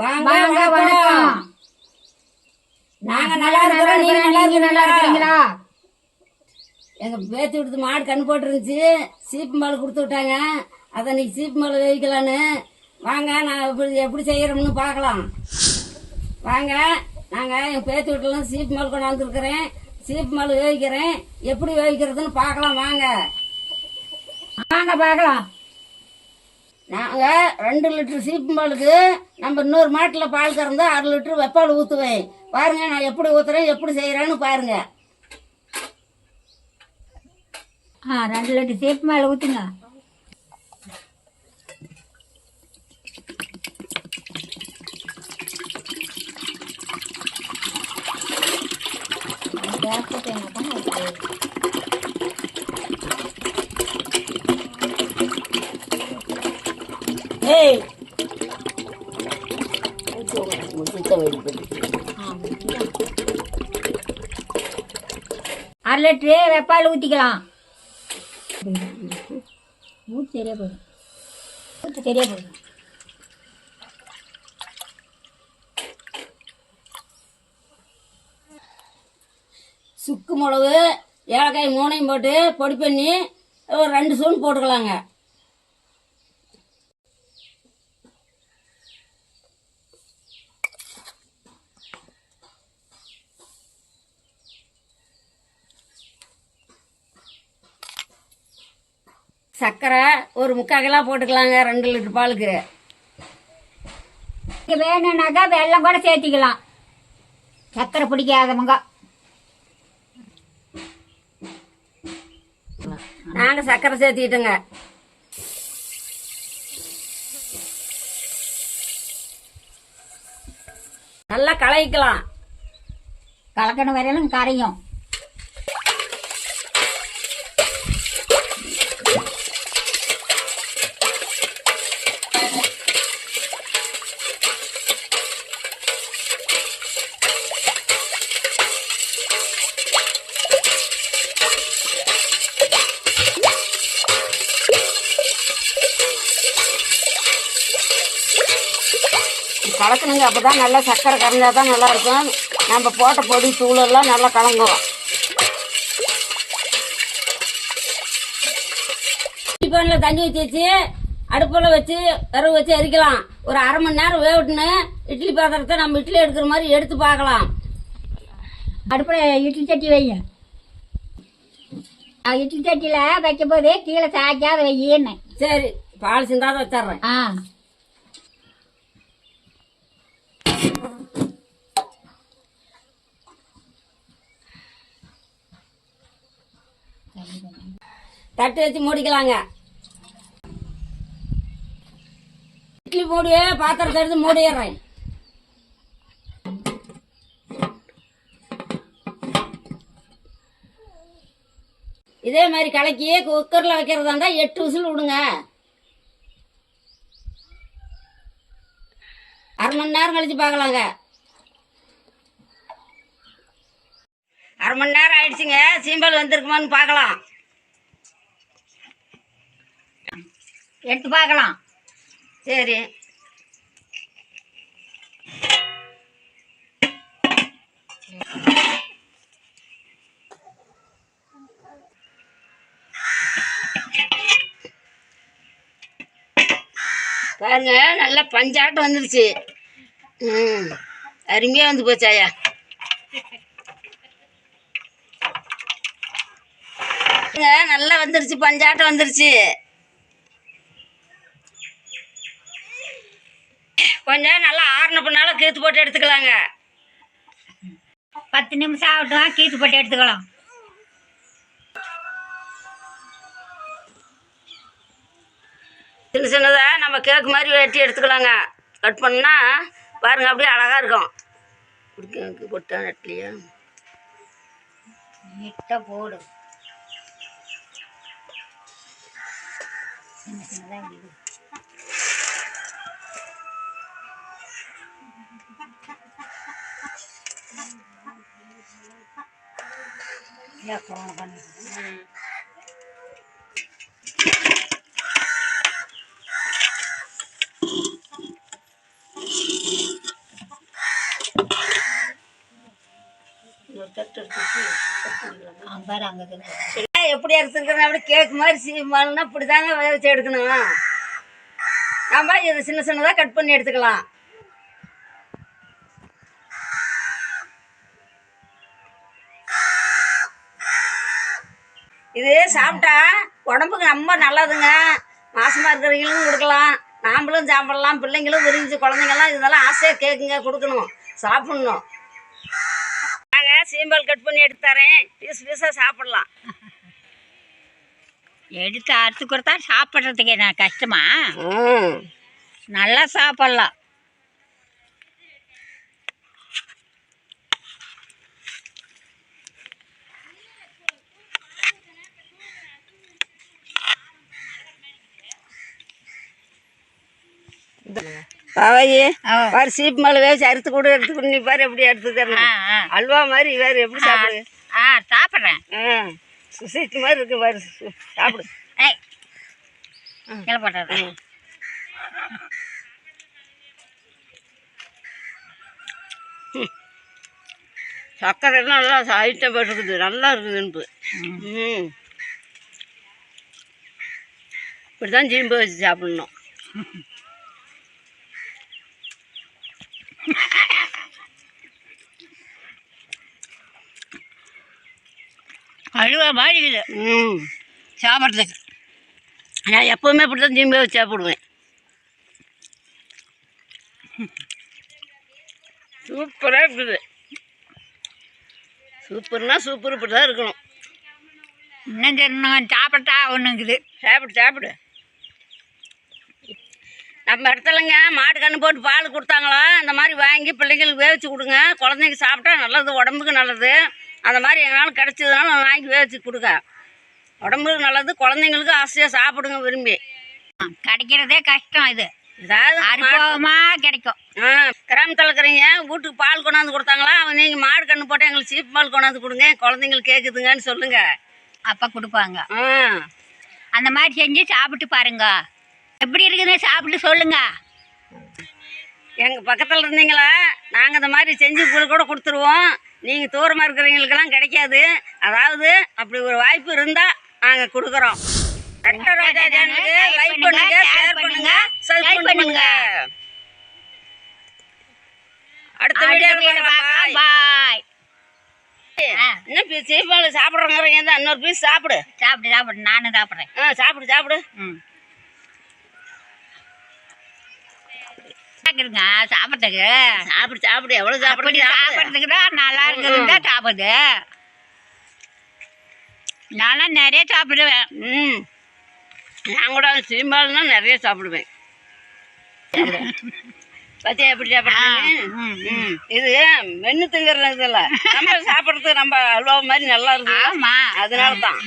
வாங்க வணக்கம். நாங்க நல்லா இருக்கிறோம். நீங்க நல்லா இருக்கீங்களா? எங்க பேத்தி விடுத்து மாடு கண்ணு போட்டு இருந்துச்சு. சீப்பு மாடு கொடுத்து விட்டாங்க. அதை இன்னைக்கு சீப்பு மாடு வைக்கலான்னு வாங்க. நான் எப்படி செய்யறோம்னு பார்க்கலாம் வாங்க. நாங்க எங்க பேத்தி வீட்டுல சீப்பு மாடு கொண்டாந்துருக்கிறேன். சீப்பு மாடு வேவிக்கிறேன். எப்படி வேவிக்கிறதுன்னு பார்க்கலாம் வாங்க. வாங்க பார்க்கலாம். நாங்க 2 லிட்டர் சீப்பு பாலுக்கு நம்ம இன்னொரு மாட்டுல பால் கறந்து 6 லிட்டர் வெப்பால் ஊத்துவேன். பாருங்க நான் எப்படி ஊத்துறேன், எப்படி செய்யறேன்னு பாருங்க. 2 லிட்டர் சீப்பு பால் ஊத்துங்க. ஏய் 1/2 லிட்டரு வெப்பால் ஊற்றிக்கலாம். ஊற்றி சரியா போதும். சுக்கு மிளகு ஏலக்காய் 3 போட்டு பொடி பண்ணி ஒரு 2 ஸ்பூன் போட்டுக்கலாங்க. சர்க்கரை ஒரு 3/4 கிலோ போட்டுக்கலாங்க 2 லிட்டர் பாலுக்கு. வேணும்னாக்கா வெல்லம் கூட சேர்த்திக்கலாம். சர்க்கரை பிடிக்காதவங்க. நாங்க சர்க்கரை சேர்த்திட்டோங்க. நல்லா கலக்கலாம். கலக்கணும் வரையிலும் கரையும். கலக்கணுங்க. அப்பதான் நல்லா சர்க்கரை கரைஞ்சாதான் நல்லா இருக்கும். நம்ம போட்ட பொடி தூளெல்லாம் நல்லா கலங்குவோம். டீப்பானில் தண்ணி ஊற்றி வச்சு அடுப்பில் வச்சு விறகு வச்சு எரிக்கலாம். ஒரு 1/2 மணி நேரம் வேவிட்டுன்னு இட்லி பாத்திரத்தை நம்ம இட்லி எடுக்கிற மாதிரி எடுத்து பார்க்கலாம். அடுப்பில் இட்லி சட்டி வைங்க. இட்லி சட்டியில் வைக்கும் போது கீழே சாய்க்காத வையின்னு. சரி, பால் சிந்தாத வச்சிட்றேன். தட்டு வச்சு மூடிக்கலாங்க. இட்லி மூடியே பாத்திரத்தை எடுத்து மூடிடுறேன். இதே மாதிரி கலக்கி குக்கர்ல வைக்கிறதா இருந்தா 8 விசில் விடுங்க. 1/2 மணி நேரம் கழிச்சு பார்க்கலாங்க. 1/2 மணி நேரம் ஆயிடுச்சுங்க. சீம்பால் வந்திருக்குமான்னு பார்க்கலாம். எடுத்து பார்க்கலாம். சரி, பாருங்க நல்லா பஞ்சாட்டம் வந்துருச்சு. அருமையா வந்து போச்சாயா. நல்லா வந்துருச்சு, பஞ்சாட்டம் வந்துருச்சு. கொஞ்சம் நல்லா ஆறுன பின்னால கீத்து போட்டு எடுத்துக்கலாங்க. 10 நிமிஷம் ஆகட்டும், கீத்து போட்டு எடுத்துக்கலாம். சின்ன சின்னதா நம்ம கேக்கு மாதிரி வெட்டி எடுத்துக்கலாங்க. கட் பண்ணா பாருங்க அப்படியே அழகா இருக்கும். போட்டா நெட்லியா நீட்டா போடு. சின்ன சின்னதா பண்ணு. பாரு அங்க எப்படி எடுத்துருக்கணும் அப்படி கேக் மாதிரி சீம்பாலுன்னா இப்படி தாங்க வச்சு எடுக்கணும். நம்ம இதை சின்ன சின்னதாக கட் பண்ணி எடுத்துக்கலாம். இது சாப்பிட்டா உடம்புக்கு ரொம்ப நல்லதுங்க. மாசமாக இருக்கிறவங்களும் கொடுக்கலாம், நாம்பளும் சாப்பிடலாம், பிள்ளைங்களும் விரும்பி குழந்தைங்கள்லாம் இதெல்லாம் ஆசையாக கேட்குங்க, கொடுக்கணும், சாப்பிட்ணும். நாங்கள் சீம்பால் கட் பண்ணி எடுத்து தரேன், பீஸ் பீஸாக சாப்பிட்லாம். எடுத்து அறுத்து கொடுத்தா சாப்பிட்றதுக்கு என்ன கஷ்டமா? நல்லா சாப்பிட்லாம். பாவாயி பாரு, சீப்பு மேலே வேச்சு அறுத்து கூட எடுத்து நீ பாரு எப்படி எடுத்து தரணும். அல்வா மாதிரி வேறு எப்படி சாப்பிடு. சாப்பிட்றேன். சீட்டு மாதிரி இருக்கு பாரு, சாப்பிடு. கீழே போட்டுறது. சக்கரை எல்லாம் நல்லா ஐட்டம் போட்டுருக்குது, நல்லா இருக்குது இனிப்பு. இப்படி தான் சீம்பு வச்சு சாப்பிடணும். அழுவா மாதிரி இருக்குது சாப்பிட்றதுக்கு. நான் எப்போவுமே இப்படி தான் சீம்பு வச்சு சாப்பிடுவேன். சூப்பராக இருக்குது. சூப்பர்னா சூப்பர், இப்படி தான் இருக்கணும். இன்னும் சொன்ன சாப்பிட்டா ஒன்றுங்குது. சாப்பிடு சாப்பிடு. நம்ம இடத்துலங்க மாடு கன்று போட்டு பால் கொடுத்தாங்களா, அந்த மாதிரி வாங்கி பிள்ளைங்களுக்கு வேவிச்சு கொடுங்க. குழந்தைங்க சாப்பிட்டா நல்லது, உடம்புக்கு நல்லது. அந்த மாதிரி எங்களால் கிடச்சதுனால வாங்கி வேவிச்சு கொடுங்க. உடம்புக்கு நல்லது, குழந்தைங்களுக்கு ஆசையாக சாப்பிடுங்க விரும்பி. கிடைக்கிறதே கஷ்டம். இது ஏதாவது அனுபவமாக கிடைக்கும். கிராமத்தில் இருக்கிறீங்க, வீட்டுக்கு பால் கொண்டாந்து கொடுத்தாங்களா, நீங்கள் மாடு கன்று போட்டால் எங்களுக்கு சீப்பு பால் கொண்டாந்து கொடுங்க, குழந்தைங்களுக்கு கேட்குதுங்கன்னு சொல்லுங்கள். அப்போ கொடுப்பாங்க. அந்த மாதிரி செஞ்சு சாப்பிட்டு பாருங்க, எப்படி இருக்குதுன்னு சாப்பிட்டு சொல்லுங்க. எங்கள் பக்கத்தில் இருந்தீங்களா, நாங்கள் இந்த மாதிரி செஞ்சு கூட கொடுத்துருவோம். நீங்கள் தூரமாக இருக்கிறவங்களுக்கெல்லாம் கிடைக்காது. அதாவது அப்படி ஒரு வாய்ப்பு இருந்தால் நாங்கள் கொடுக்குறோம். லைக் பண்ணுங்க, ஷேர் பண்ணுங்க, சப்ஸ்கிரைப் பண்ணுங்க. அடுத்த வீடியோவில் பார்க்கலாம். பாய். இன்னும் சீப்பால் சாப்பிட்றவங்க தான் இன்னொரு பீஸ் சாப்பிடு. சாப்பிடு நானும் சாப்பிட்றேன். சாப்பிடு சாப்பிடு. சாப்பிட்றதுக்கு சாப்பிடு சாப்பிடு. எவ்வளோ சாப்பிடு. சாப்பிட்றதுக்கு தான் நல்லா இருக்குதுன்னு தான் சாப்பிடுது. நானும் நிறைய சாப்பிடுவேன். நான் கூட சீம்பால்னா நிறைய சாப்பிடுவேன். பத்தியா எப்படி சாப்பிடுறேன். இது மென்னு திங்கிறது இல்லை, நம்ம சாப்பிட்றதுக்கு நம்ம அல்வா மாதிரி நல்லா இருக்கு. ஆமா, அதனால தான்.